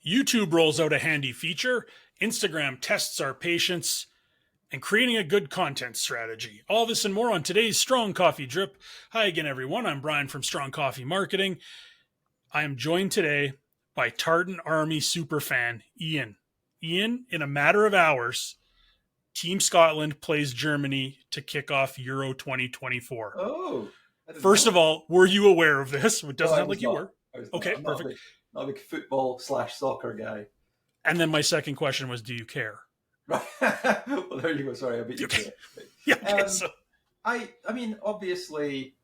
YouTube rolls out a handy feature, Instagram tests our patience, and creating a good content strategy. All this and more on today's Strong Coffee Drip. Hi again, everyone. I'm Brian from Strong Coffee Marketing. I am joined today by Tartan Army superfan Ian. Ian, in a matter of hours, Team Scotland plays Germany to kick off Euro 2024. Oh. First of all, were you aware of this? It doesn't sound like you were. Okay, perfect. Not a big football/soccer guy. And then my second question was, do you care? Right. Well, there you go. Sorry, I beat you to it. Yeah. Okay, I mean, obviously,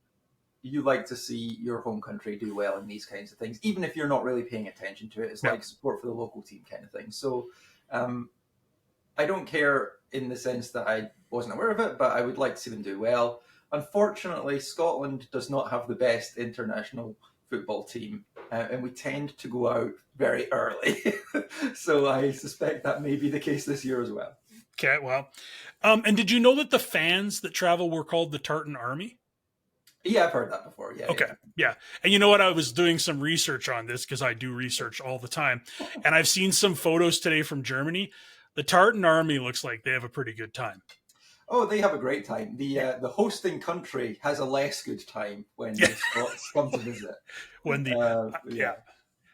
you like to see your home country do well in these kinds of things, even if you're not really paying attention to it. It's like support for the local team kind of thing. So, I don't care in the sense that I wasn't aware of it, but I would like to see them do well. Unfortunately, Scotland does not have the best international football team, and we tend to go out very early. So I suspect that may be the case this year as well. Okay, well. And did you know that the fans that travel were called the Tartan Army? Yeah, I've heard that before. Yeah. Okay, yeah. And you know what? I was doing some research on this because I do research all the time. And I've seen some photos today from Germany. The Tartan Army looks like they have a pretty good time. Oh, they have a great time. The hosting country has a less good time when the Scots come to visit.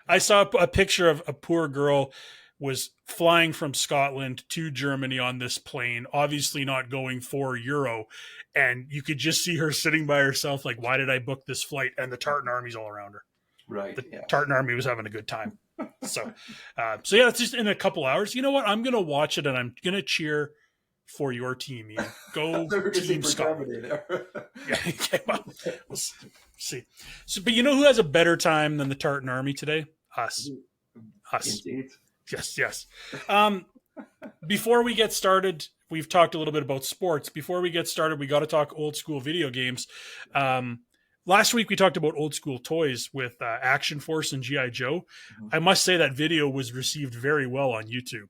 I saw a picture of a poor girl was flying from Scotland to Germany on this plane, obviously not going for Euro, and you could just see her sitting by herself like, why did I book this flight? And the Tartan Army's all around her. Right. The Tartan Army was having a good time. So yeah, it's just in a couple hours. You know what? I'm going to watch it and I'm going to cheer for your team, Ian. Go Team Scotland. Yeah, okay, well, we'll see. So, but you know who has a better time than the Tartan Army today? Us. Indeed. Yes. Before we get started, we've talked a little bit about sports. Before we get started, we got to talk old school video games. Last week, we talked about old school toys with Action Force and G.I. Joe. Mm-hmm. I must say that video was received very well on YouTube.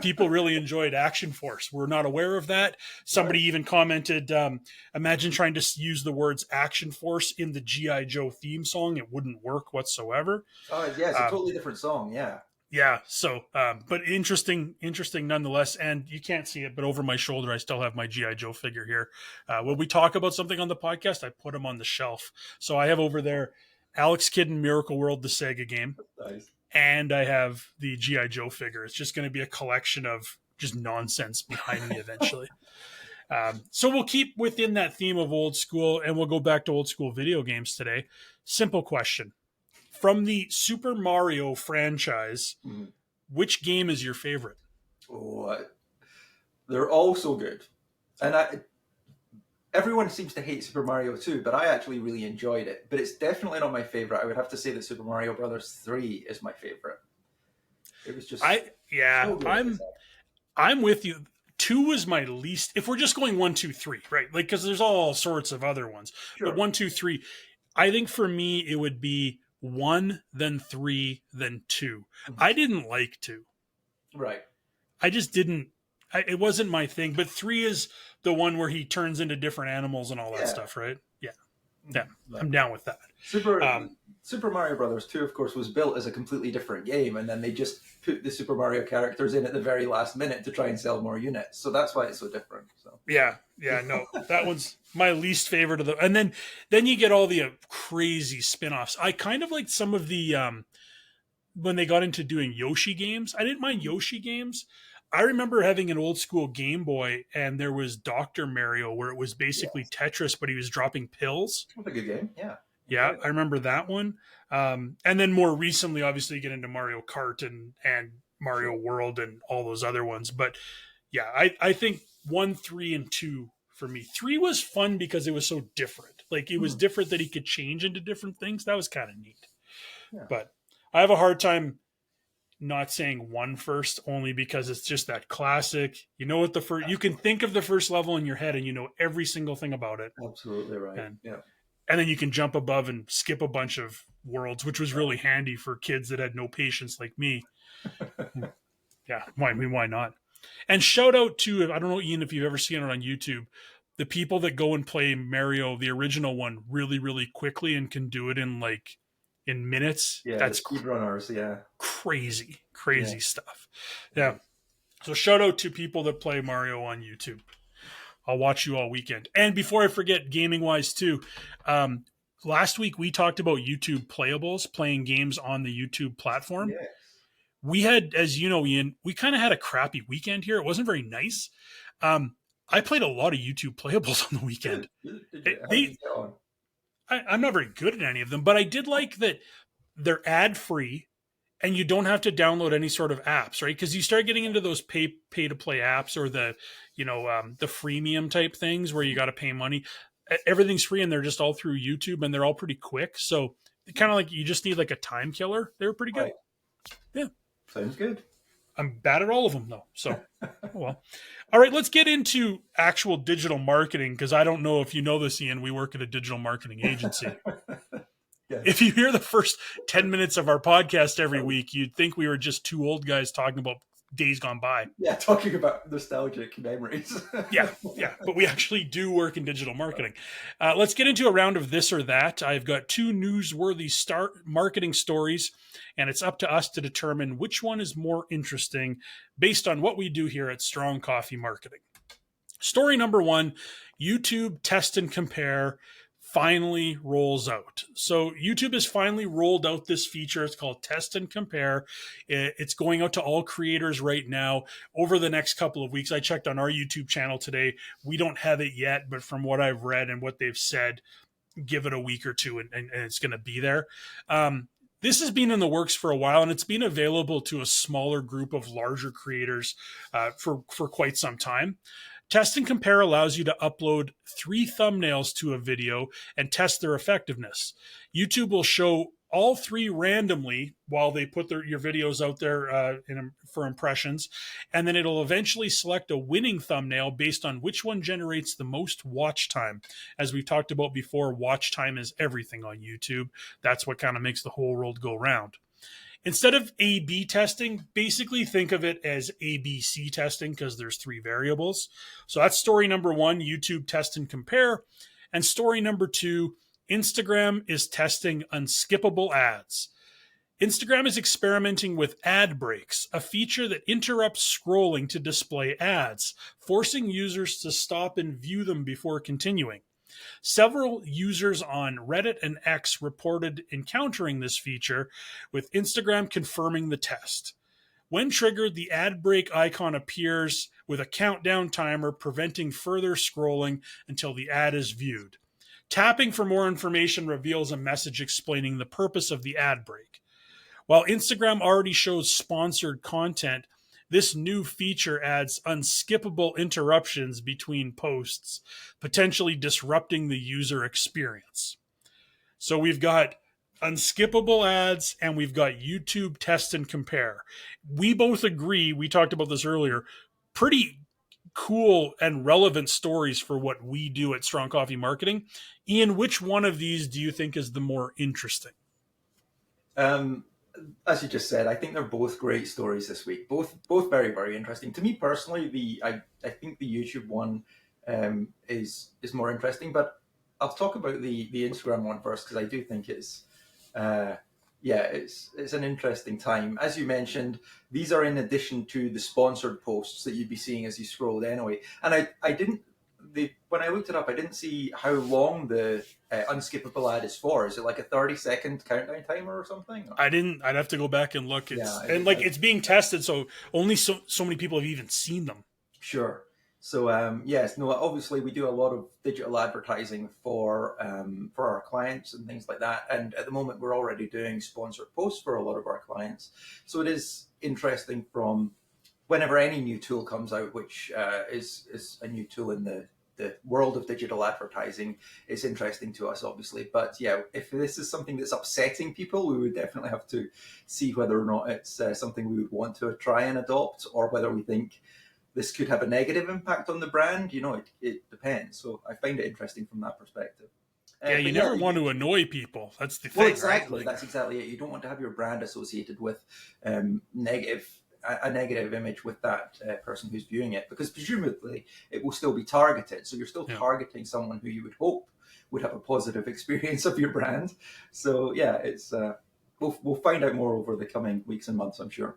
People really enjoyed Action Force. We're not aware of that. Somebody even commented, imagine trying to use the words Action Force in the G.I. Joe theme song. It wouldn't work whatsoever. Oh, yeah, it's a totally different song, yeah. Yeah, so, but interesting nonetheless, and you can't see it, but over my shoulder, I still have my G.I. Joe figure here. When we talk about something on the podcast, I put them on the shelf. So I have over there Alex Kidd in Miracle World, the Sega game, nice. And I have the G.I. Joe figure. It's just going to be a collection of just nonsense behind me eventually. So we'll keep within that theme of old school, and we'll go back to old school video games today. Simple question. From the Super Mario franchise, which game is your favorite? Oh, they're all so good. And everyone seems to hate Super Mario 2, but I actually really enjoyed it. But it's definitely not my favorite. I would have to say that Super Mario Brothers 3 is my favorite. It was just so good. I'm with you. 2 was my least. If we're just going 1, 2, 3, right? Like, because there's all sorts of other ones. Sure. But 1, 2, 3, I think for me it would be 1, then 3, then 2. I didn't like 2. Right. I just didn't. It wasn't my thing. But 3 is the one where he turns into different animals and all that stuff, right? Yeah. Yeah. Right. I'm down with that. Super Mario Brothers 2, of course, was built as a completely different game, and then they just put the Super Mario characters in at the very last minute to try and sell more units. So that's why it's so different. So yeah, no, that one's my least favorite of them. And then you get all the crazy spin-offs. I kind of liked some of the when they got into doing Yoshi games. I didn't mind Yoshi games. I remember having an old school Game Boy, and there was Dr. Mario, where it was basically Tetris, but he was dropping pills. That's a good game, yeah. Yeah, I remember that one. And then more recently, obviously, you get into Mario Kart and Mario World and all those other ones. But yeah, I think 1, 3, and 2 for me. 3 was fun because it was so different. Like, it was different that he could change into different things. That was kind of neat. Yeah. But I have a hard time not saying 1 first, only because it's just that classic. You know what you can think of the first level in your head, and you know every single thing about it. Absolutely right. And then you can jump above and skip a bunch of worlds, which was really handy for kids that had no patience like me. Yeah, why not? And shout out to, I don't know, Ian, if you've ever seen it on YouTube, the people that go and play Mario, the original one, really, really quickly and can do it in minutes. Yeah, that's speedrunners, crazy stuff. Yeah. So shout out to people that play Mario on YouTube. I'll watch you all weekend. And before I forget, gaming wise too, last week we talked about YouTube playables, playing games on the YouTube platform. Yes. We had, as you know, Ian, we kind of had a crappy weekend here. It wasn't very nice. I played a lot of YouTube playables on the weekend. Did you? How did you get on? I'm not very good at any of them, but I did like that they're ad free and you don't have to download any sort of apps, right? Because you start getting into those pay to play apps or the the freemium type things where you got to pay money. Everything's free and they're just all through YouTube and they're all pretty quick. So kind of like you just need like a time killer. They were pretty good. Right. Yeah, Sounds good. I'm bad at all of them though. So, oh well. All right, let's get into actual digital marketing because I don't know if you know this, Ian. We work at a digital marketing agency. Yeah. If you hear the first 10 minutes of our podcast every week, you'd think we were just two old guys talking about days gone by. Yeah, talking about nostalgic memories. Yeah, but we actually do work in digital marketing. Let's get into a round of this or that. I've got two newsworthy marketing stories, and it's up to us to determine which one is more interesting based on what we do here at Strong Coffee Marketing. Story number one, YouTube Test and Compare finally rolls out. So YouTube has finally rolled out this feature. It's called Test and Compare. It's going out to all creators right now over the next couple of weeks. I checked on our YouTube channel today. We don't have it yet, but from what I've read and what they've said, give it a week or two and it's going to be there. This has been in the works for a while, and it's been available to a smaller group of larger creators for quite some time. Test and Compare allows you to upload 3 thumbnails to a video and test their effectiveness. YouTube will show all 3 randomly while they put your videos out there for impressions, and then it'll eventually select a winning thumbnail based on which one generates the most watch time. As we've talked about before, watch time is everything on YouTube. That's what kind of makes the whole world go round. Instead of A/B testing, basically think of it as ABC testing because there's 3 variables. So that's story number 1, YouTube Test and Compare. And story number 2, Instagram is testing Unskippable Ads. Instagram is experimenting with ad breaks, a feature that interrupts scrolling to display ads, forcing users to stop and view them before continuing. Several users on Reddit and X reported encountering this feature, with Instagram confirming the test. When triggered, the ad break icon appears with a countdown timer preventing further scrolling until the ad is viewed. Tapping for more information reveals a message explaining the purpose of the ad break. While Instagram already shows sponsored content, this new feature adds unskippable interruptions between posts, potentially disrupting the user experience. So we've got unskippable ads and we've got YouTube Test and Compare. We both agree, we talked about this earlier, pretty cool and relevant stories for what we do at Strong Coffee Marketing. Ian, which one of these do you think is the more interesting? As you just said, I think they're both great stories this week. Both very, very interesting. To me personally, I think the YouTube one is more interesting. But I'll talk about the Instagram one first because I do think it's an interesting time. As you mentioned, these are in addition to the sponsored posts that you'd be seeing as you scrolled anyway. And when I looked it up, I didn't see how long the unskippable ad is for. Is it like a 30-second countdown timer or something? I'd have to go back and look. It's being tested, so only so many people have even seen them. Sure. So obviously we do a lot of digital advertising for our clients and things like that. And at the moment we're already doing sponsored posts for a lot of our clients. So it is interesting from whenever any new tool comes out, which is a new tool in the world of digital advertising, is interesting to us, obviously. But yeah, if this is something that's upsetting people, we would definitely have to see whether or not it's something we would want to try and adopt, or whether we think this could have a negative impact on the brand. It depends. So I find it interesting from that perspective. You never want to annoy people. That's the thing. Well, exactly. Right? That's exactly it. You don't want to have your brand associated with a negative image with that person who's viewing it, because presumably it will still be targeted. So you're still targeting someone who you would hope would have a positive experience of your brand. So yeah, it's we'll find out more over the coming weeks and months, I'm sure.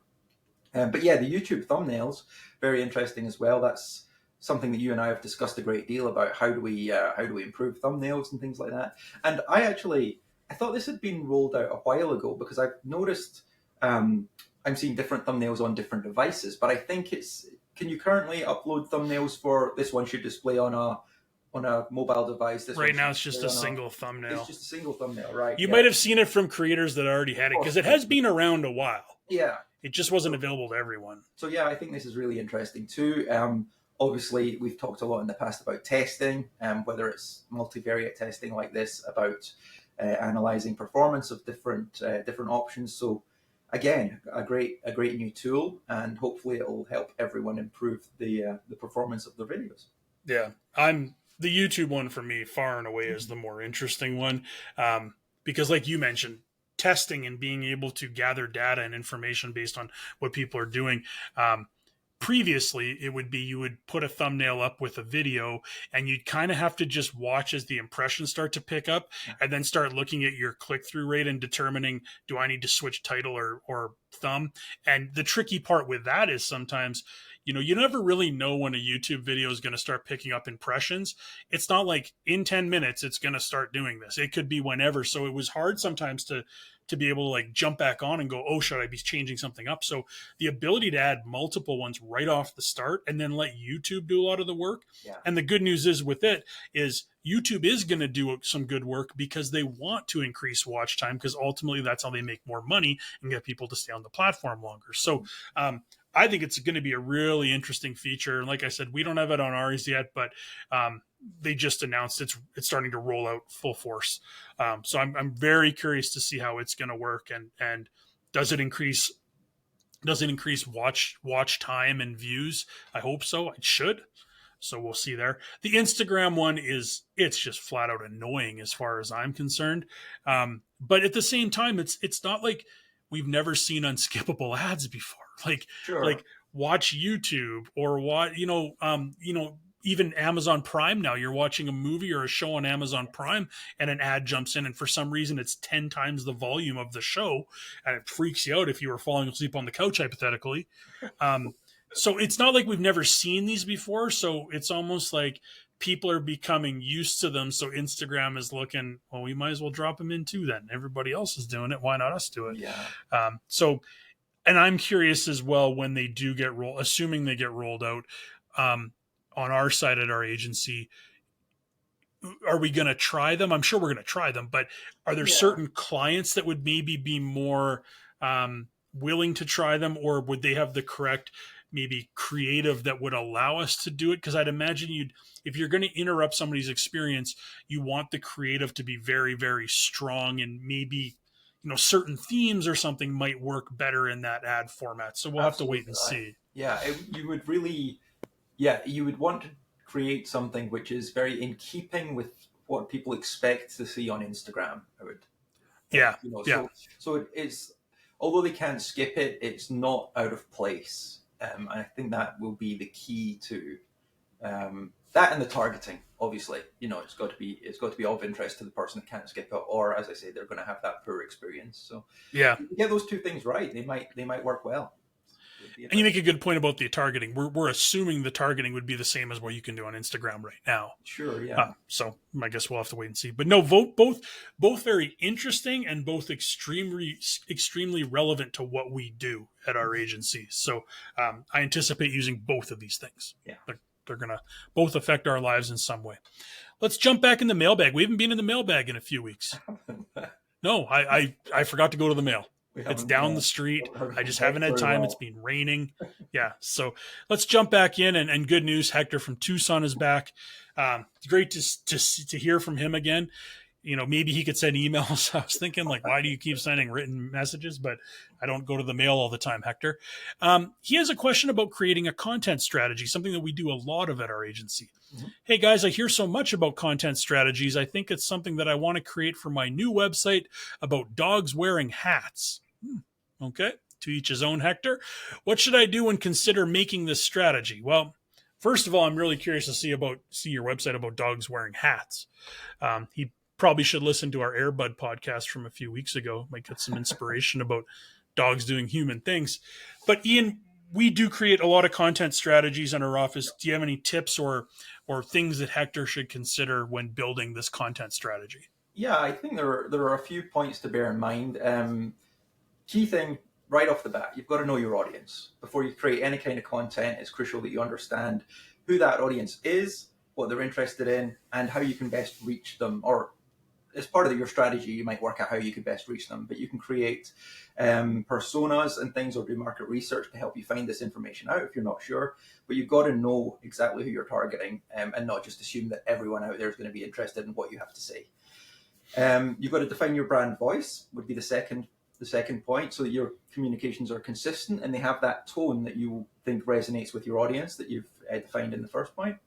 But yeah, the YouTube thumbnails, very interesting as well. That's something that you and I have discussed a great deal about. How do we improve thumbnails and things like that? And I thought this had been rolled out a while ago, because I've noticed I'm seeing different thumbnails on different devices. But I think can you currently upload thumbnails for this one should display on a mobile device? This right now it's just a single thumbnail. It's just a single thumbnail, right? You might have seen it from creators that already had it, because it has been around a while. Yeah. It just wasn't available to everyone. So yeah, I think this is really interesting too. Obviously, we've talked a lot in the past about testing, whether it's multivariate testing like this, about analyzing performance of different options. So again, a great new tool, and hopefully it will help everyone improve the performance of their videos. Yeah, the YouTube one for me far and away is the more interesting one, because like you mentioned, testing and being able to gather data and information based on what people are doing. Previously, it would be you would put a thumbnail up with a video, and you'd kind of have to just watch as the impressions start to pick up, and then start looking at your click-through rate and determining, do I need to switch title or thumb? And the tricky part with that is sometimes, you never really know when a YouTube video is going to start picking up impressions. It's not like in 10 minutes it's going to start doing this. It could be whenever. So it was hard sometimes to be able to like jump back on and go, oh, should I be changing something up? So the ability to add multiple ones right off the start and then let YouTube do a lot of the work. Yeah. And the good news is with it is YouTube is going to do some good work, because they want to increase watch time, because ultimately that's how they make more money and get people to stay on the platform longer. So I think it's going to be a really interesting feature. And like I said, we don't have it on ours yet, but they just announced it's starting to roll out full force. So I'm very curious to see how it's going to work, and does it increase watch time and views? I hope so. It should. So we'll see there. The Instagram one it's just flat out annoying as far as I'm concerned. But at the same time, it's not like we've never seen unskippable ads before. Like, Sure. Like watch YouTube or even Amazon Prime now. You're watching a movie or a show on Amazon Prime, and an ad jumps in, and for some reason it's 10 times the volume of the show, and it freaks you out if you were falling asleep on the couch, hypothetically. So it's not like we've never seen these before. So it's almost like people are becoming used to them. So Instagram is looking, well, we might as well drop them in too then. Everybody else is doing it. Why not us do it? Yeah. And I'm curious as well, when they do get assuming they get rolled out on our side at our agency, are we going to try them? I'm sure we're going to try them, but are there certain clients that would maybe be more willing to try them, or would they have the correct maybe creative that would allow us to do it? Because I'd imagine if you're going to interrupt somebody's experience, you want the creative to be very, very strong, and maybe certain themes or something might work better in that ad format. So we'll have to wait and see. Yeah, you would want to create something which is very in keeping with what people expect to see on Instagram. So it's, although they can't skip it, it's not out of place. I think that will be the key to that, and the targeting. Obviously, it's got to be of interest to the person that can't skip it, or, as I say, they're going to have that poor experience. So yeah, if you get those two things right, they might work well. And you make a good point about the targeting. We're assuming the targeting would be the same as what you can do on Instagram right now. Sure, yeah. So I guess we'll have to wait and see. But no, both very interesting, and both extremely relevant to what we do at our agency. So I anticipate using both of these things. Yeah. They're going to both affect our lives in some way. Let's jump back in the mailbag. We haven't been in the mailbag in a few weeks. No, I forgot to go to the mail. It's down the street. I just haven't had time. It's been raining. Yeah. So let's jump back in. And good news, Hector from Tucson is back. It's great to hear from him again. Maybe he could send emails. I was thinking, like, why do you keep sending written messages? But I don't go to the mail all the time, Hector. He has a question about creating a content strategy, something that we do a lot of at our agency. Mm-hmm. Hey, guys, I hear so much about content strategies. I think it's something that I want to create for my new website about dogs wearing hats. Okay, to each his own, Hector. What should I do and consider making this strategy? Well, first of all, I'm really curious to see your website about dogs wearing hats. He probably should listen to our Airbud podcast from a few weeks ago. Might get some inspiration about dogs doing human things. But Ian, we do create a lot of content strategies in our office. Do you have any tips or things that Hector should consider when building this content strategy? Yeah, I think there are a few points to bear in mind. Key thing right off the bat, you've got to know your audience. Before you create any kind of content, it's crucial that you understand who that audience is, what they're interested in, and how you can best reach them. Or as part of your strategy, you might work out how you can best reach them, but you can create personas and things, or do market research to help you find this information out if you're not sure. But you've got to know exactly who you're targeting, and not just assume that everyone out there is going to be interested in what you have to say. You've got to define your brand voice, would be the second point, so that your communications are consistent and they have that tone that you think resonates with your audience that you've defined in the first point.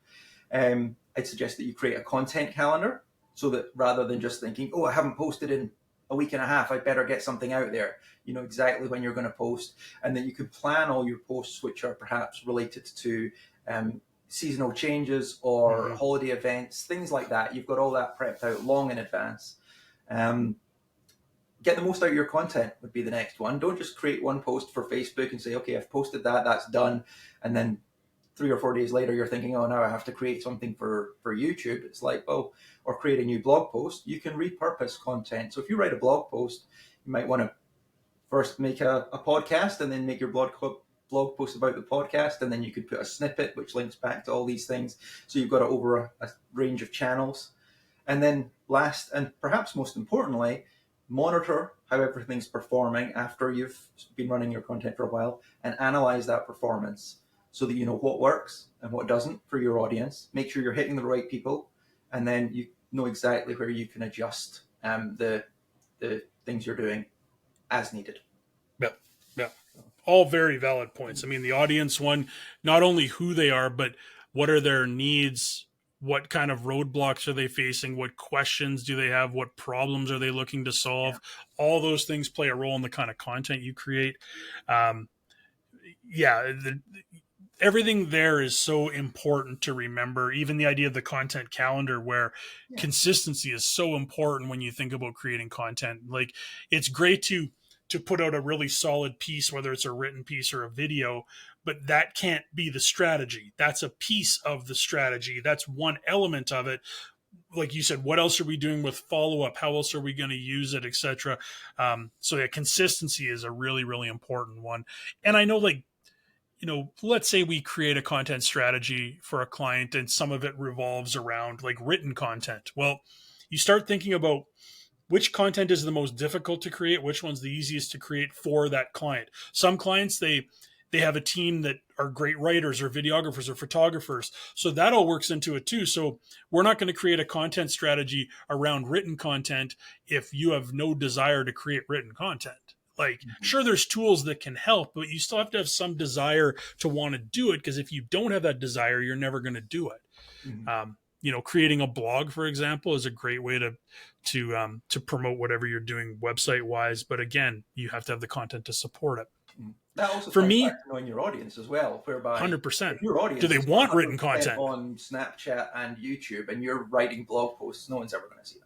I'd suggest that you create a content calendar, so that rather than just thinking, oh, I haven't posted in a week and a half, I better get something out there, you know exactly when you're going to post, and that you could plan all your posts which are perhaps related to seasonal changes or holiday events, things like that. You've got all that prepped out long in advance. Get the most out of your content would be the next one. Don't just create one post for Facebook and say, okay, I've posted that, that's done. And then 3 or 4 days later, you're thinking, oh, now I have to create something for YouTube. It's like, oh, or create a new blog post. You can repurpose content. So if you write a blog post, you might want to first make a podcast and then make your blog post about the podcast. And then you could put a snippet, which links back to all these things. So you've got it over a range of channels. And then last, and perhaps most importantly, monitor how everything's performing after you've been running your content for a while, and analyze that performance so that you know what works and what doesn't for your audience. Make sure you're hitting the right people, and then you know exactly where you can adjust the things you're doing as needed. Yeah. All very valid points. I mean, the audience one, not only who they are, but what are their needs? What kind of roadblocks are they facing? What questions do they have? What problems are they looking to solve? Yeah. All those things play a role in the kind of content you create. Everything there is so important to remember. Even the idea of the content calendar, where consistency is so important when you think about creating content. Like, it's great to put out a really solid piece, whether it's a written piece or a video, but that can't be the strategy. That's a piece of the strategy. That's one element of it. Like you said, what else are we doing with follow-up? How else are we going to use it, etc.? So yeah, consistency is a really, really important one. And I know, like, you know, let's say we create a content strategy for a client and some of it revolves around like written content. Well, you start thinking about which content is the most difficult to create, which one's the easiest to create for that client. Some clients, they have a team that are great writers or videographers or photographers. So that all works into it too. So we're not going to create a content strategy around written content if you have no desire to create written content. Like, sure, there's tools that can help, but you still have to have some desire to want to do it, because if you don't have that desire, you're never going to do it. You know, creating a blog, for example, is a great way to promote whatever you're doing website wise. But again, you have to have the content to support it. That also for me, back to knowing your audience as well, whereby 100%. Your audience, do they want written content on Snapchat and YouTube, and you're writing blog posts, no one's ever going to see them.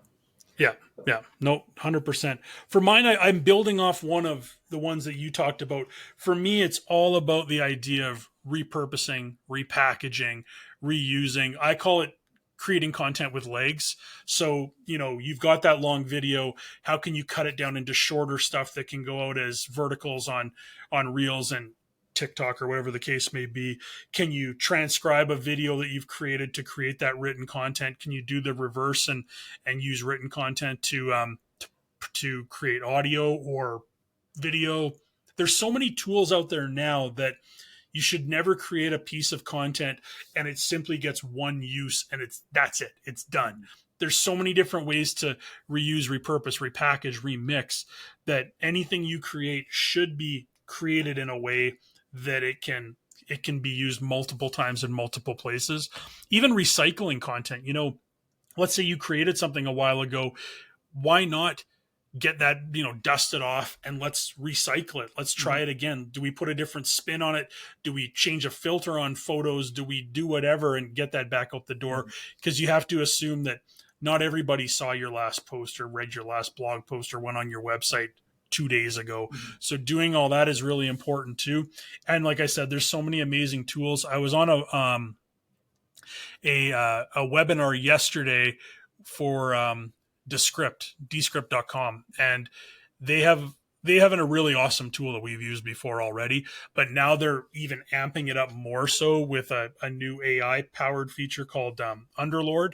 Yeah, no, 100%. For mine, I'm building off one of the ones that you talked about. For me, it's all about the idea of repurposing, repackaging, reusing. I call it creating content with legs. So, you know, you've got that long video. How can you cut it down into shorter stuff that can go out as verticals on Reels and TikTok or whatever the case may be? Can you transcribe a video that you've created to create that written content? Can you do the reverse and use written content to create audio or video? There's so many tools out there now that you should never create a piece of content and it simply gets one use and that's it. It's done. There's so many different ways to reuse, repurpose, repackage, remix, that anything you create should be created in a way that it can be used multiple times in multiple places. Even recycling content, you know, let's say you created something a while ago. Why not get that, you know, dust it off and let's recycle it. Let's try it again. Do we put a different spin on it? Do we change a filter on photos? Do we do whatever and get that back out the door? Because you have to assume that not everybody saw your last post or read your last blog post or went on your website 2 days ago. So doing all that is really important too. And like I said, there's so many amazing tools. I was on a webinar yesterday for Descript.com, and they have a really awesome tool that we've used before already, but now they're even amping it up more so with a new AI powered feature called Underlord,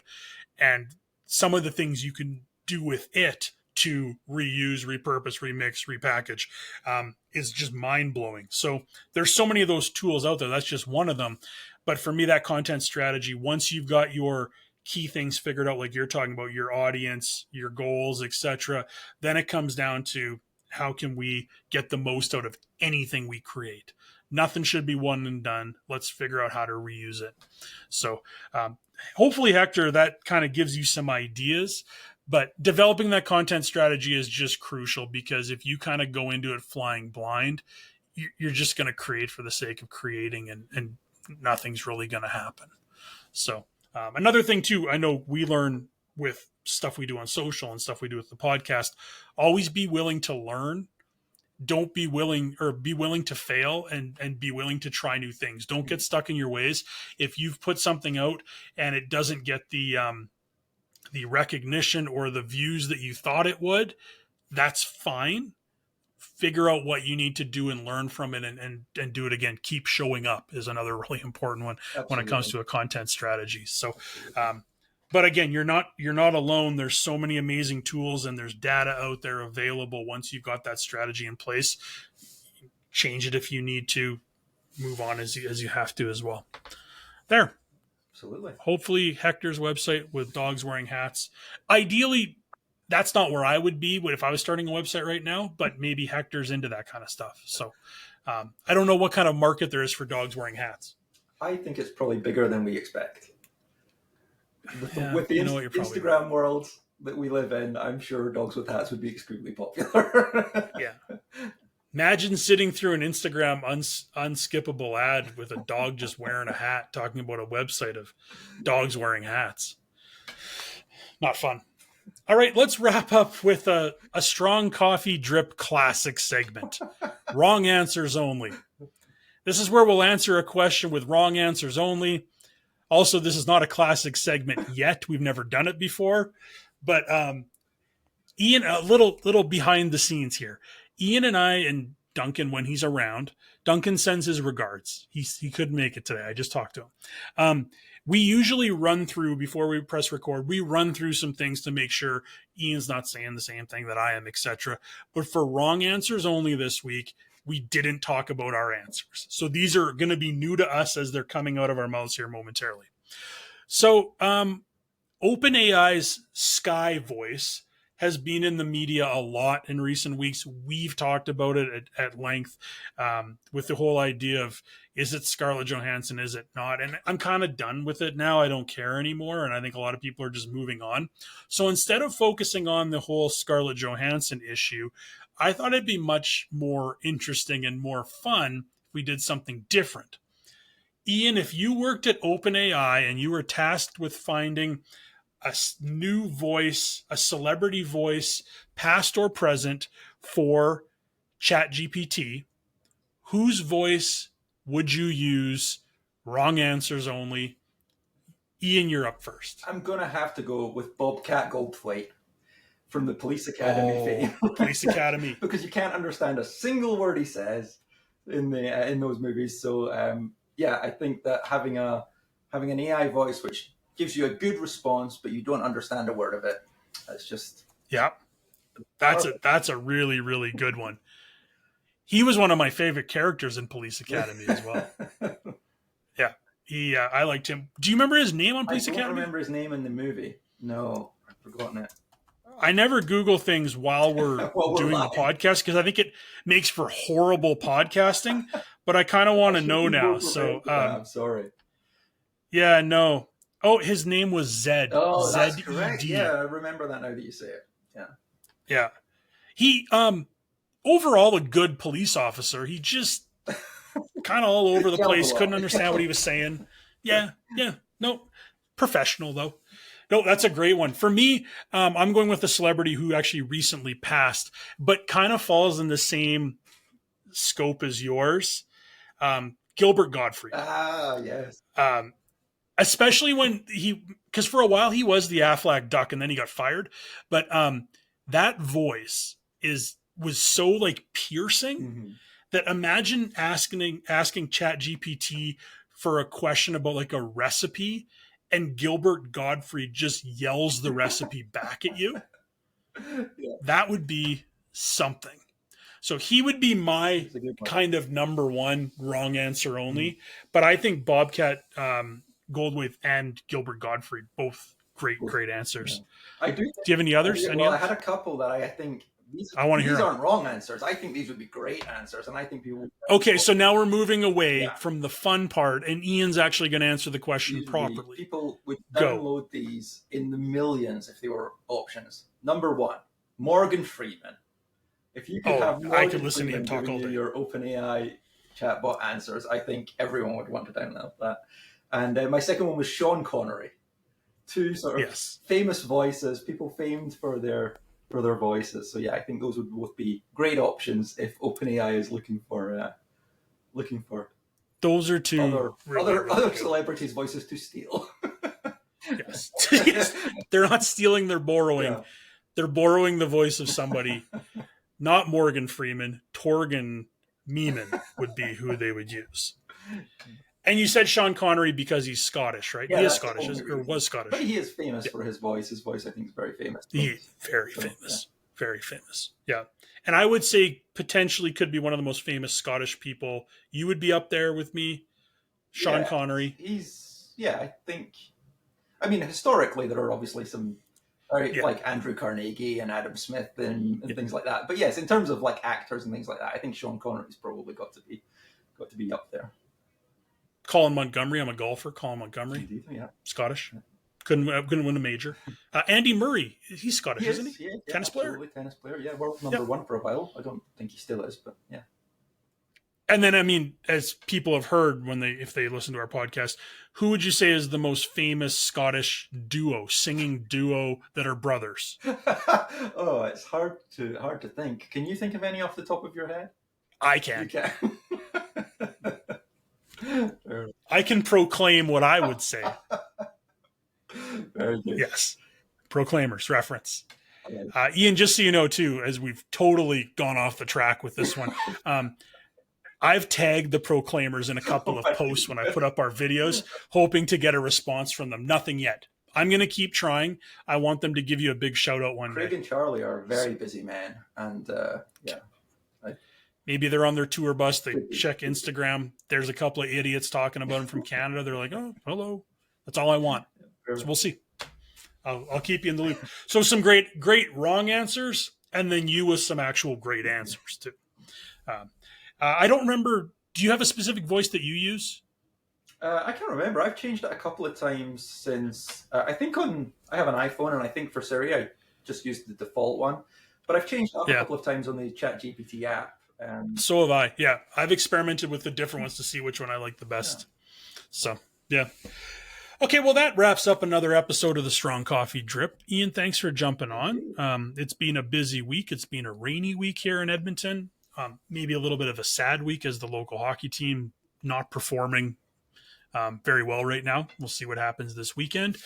and some of the things you can do with it to reuse, repurpose, remix, repackage is just mind blowing. So there's so many of those tools out there. That's just one of them. But for me, that content strategy, once you've got your key things figured out, like you're talking about your audience, your goals, etc., then it comes down to how can we get the most out of anything we create. Nothing should be one and done. Let's figure out how to reuse it. So hopefully, Hector, that kind of gives you some ideas. But developing that content strategy is just crucial, because if you kind of go into it flying blind, you're just going to create for the sake of creating, and nothing's really going to happen. So another thing too, I know we learn with stuff we do on social and stuff we do with the podcast, always be willing to learn. Don't be willing, or be willing to fail, and be willing to try new things. Don't get stuck in your ways. If you've put something out and it doesn't get the recognition or the views that you thought it would, that's fine. Figure out what you need to do and learn from it, and do it again. Keep showing up is another really important one. Absolutely. When it comes to a content strategy. So, but again, you're not alone. There's so many amazing tools, and there's data out there available. Once you've got that strategy in place, change it if you need to, move on as you have to as well. There. Absolutely. Hopefully Hector's website with dogs wearing hats. Ideally, that's not where I would be if I was starting a website right now, but maybe Hector's into that kind of stuff. So I don't know what kind of market there is for dogs wearing hats. I think it's probably bigger than we expect. With the Instagram right. world that we live in, I'm sure dogs with hats would be extremely popular. Yeah. Imagine sitting through an Instagram unskippable ad with a dog just wearing a hat, talking about a website of dogs wearing hats. Not fun. All right, let's wrap up with a strong coffee drip classic segment. Wrong answers only. This is where we'll answer a question with wrong answers only. Also, this is not a classic segment yet. We've never done it before. But Ian, a little behind the scenes here. Ian and I, and Duncan, when he's around, Duncan sends his regards. He couldn't make it today. I just talked to him. We usually run through, before we press record, we run through some things to make sure Ian's not saying the same thing that I am, etc. But for wrong answers only this week, we didn't talk about our answers. So these are going to be new to us as they're coming out of our mouths here momentarily. So OpenAI's Sky Voice has been in the media a lot in recent weeks. We've talked about it at length with the whole idea of, is it Scarlett Johansson, is it not? And I'm kind of done with it now. I don't care anymore. And I think a lot of people are just moving on. So instead of focusing on the whole Scarlett Johansson issue, I thought it'd be much more interesting and more fun if we did something different. Ian, if you worked at OpenAI and you were tasked with finding a new voice, a celebrity voice, past or present, for ChatGPT, whose voice would you use? Wrong answers only. Ian, you're up first. I'm going to have to go with Bobcat Goldthwait from the Police Academy fame. Police Academy. Because you can't understand a single word he says in those movies. So, I think that having an AI voice which gives you a good response, but you don't understand a word of it, that's just... Yeah. That's a really, really good one. He was one of my favorite characters in Police Academy as well. Yeah. I liked him. Do you remember his name on Police Academy? I don't remember his name in the movie. No, I've forgotten it. I never Google things while we're doing the podcast, because I think it makes for horrible podcasting, but I kind of want to know now. So I'm sorry. Yeah, no. Oh, his name was Zed. Oh, Zed-E-D. That's correct. Yeah, I remember that now that you say it. Yeah. Yeah. He, overall a good police officer. He just kind of all over the place. Couldn't understand what he was saying. Yeah. No, professional though. No, that's a great one. For me, I'm going with a celebrity who actually recently passed, but kind of falls in the same scope as yours. Gilbert Gottfried. Ah, yes. Especially when because for a while he was the Aflac Duck and then he got fired. But that voice was so like piercing Mm-hmm. that imagine asking ChatGPT for a question about like a recipe and Gilbert Gottfried just yells the recipe back at you. Yeah. That would be something. So he would be my kind of number one wrong answer only. Mm-hmm. But I think Bobcat Goldthwait and Gilbert Gottfried, both great answers. Yeah. I do. Do you have any others? I had a couple that I think these aren't wrong answers. I think these would be great answers, and I think people. Okay, so now we're moving away from the fun part, and Ian's actually going to answer the question properly. People would download these in the millions if they were options. Number one, Morgan Freeman. If you could have Morgan I could listen Freeman to him talk all day. your OpenAI chatbot answers, I think everyone would want to download that. And my second one was Sean Connery. Two sort of famous voices, people famed for their voices. So yeah, I think those would both be great options if OpenAI is looking for. Those are two other celebrities' voices to steal. Yes. They're not stealing; they're borrowing. Yeah. They're borrowing the voice of somebody. Not Morgan Freeman, Torgan Meeman would be who they would use. And you said Sean Connery because he's Scottish, right? Yeah, he is Scottish, or was Scottish. But he is famous for his voice. His voice, I think, is very famous. Very famous. Very famous. Yeah. And I would say potentially could be one of the most famous Scottish people. You would be up there with me, Sean Connery. I think, I mean, historically, there are obviously some like Andrew Carnegie and Adam Smith and things like that. But yes, in terms of like actors and things like that, I think Sean Connery's probably got to be up there. Colin Montgomery, I'm a golfer. Colin Montgomery, Indeed, yeah, Scottish. Couldn't win a major. Andy Murray, he's Scottish, isn't he? Yeah, tennis player. Tennis player. Yeah, world number one for a while. I don't think he still is, but yeah. And then, I mean, as people have heard if they listen to our podcast, who would you say is the most famous Scottish singing duo that are brothers? Oh, it's hard to think. Can you think of any off the top of your head? I can. You can. I can proclaim what I would say. Very good. Yes. Proclaimers reference. Ian, just so you know, too, as we've totally gone off the track with this one, I've tagged the Proclaimers in a couple of posts when I put up our videos, hoping to get a response from them. Nothing yet. I'm going to keep trying. I want them to give you a big shout out one day. Craig and Charlie are very busy men. And maybe they're on their tour bus. They check Instagram. There's a couple of idiots talking about them from Canada. They're like, oh, hello. That's all I want. So we'll see. I'll keep you in the loop. So some great wrong answers, and then you with some actual great answers too. I don't remember. Do you have a specific voice that you use? I can't remember. I've changed it a couple of times since. I think I have an iPhone, and I think for Siri I just used the default one. But I've changed it a couple of times on the ChatGPT app. So have I. Yeah, I've experimented with the different ones to see which one I like the best. Yeah. So yeah. Okay, well, that wraps up another episode of the Strong Coffee Drip. Ian, thanks for jumping on. It's been a busy week. It's been a rainy week here in Edmonton. Maybe a little bit of a sad week as the local hockey team not performing very well right now. We'll see what happens this weekend.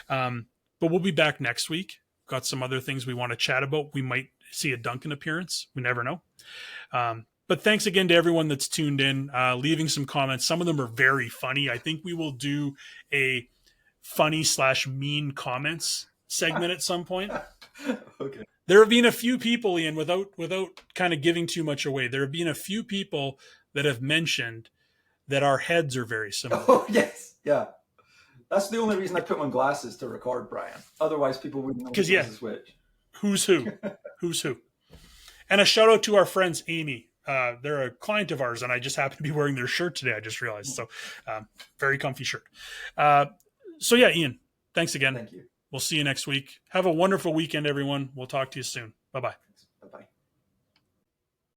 But we'll be back next week. Got some other things we want to chat about. We might see a Duncan appearance. We never know. But thanks again to everyone that's tuned in, leaving some comments. Some of them are very funny. I think we will do a funny/mean comments segment at some point. Okay. There have been a few people, Ian, without kind of giving too much away, there have been a few people that have mentioned that our heads are very similar. Oh, yes. Yeah. That's the only reason I put on glasses to record, Brian. Otherwise, people wouldn't know which is which. Who's who? Who's who? And a shout out to our friends, Amy. They're a client of ours, and I just happen to be wearing their shirt today. I just realized. So very comfy shirt. So yeah, Ian, thanks again. Thank you. We'll see you next week. Have a wonderful weekend, everyone. We'll talk to you soon. Bye-bye.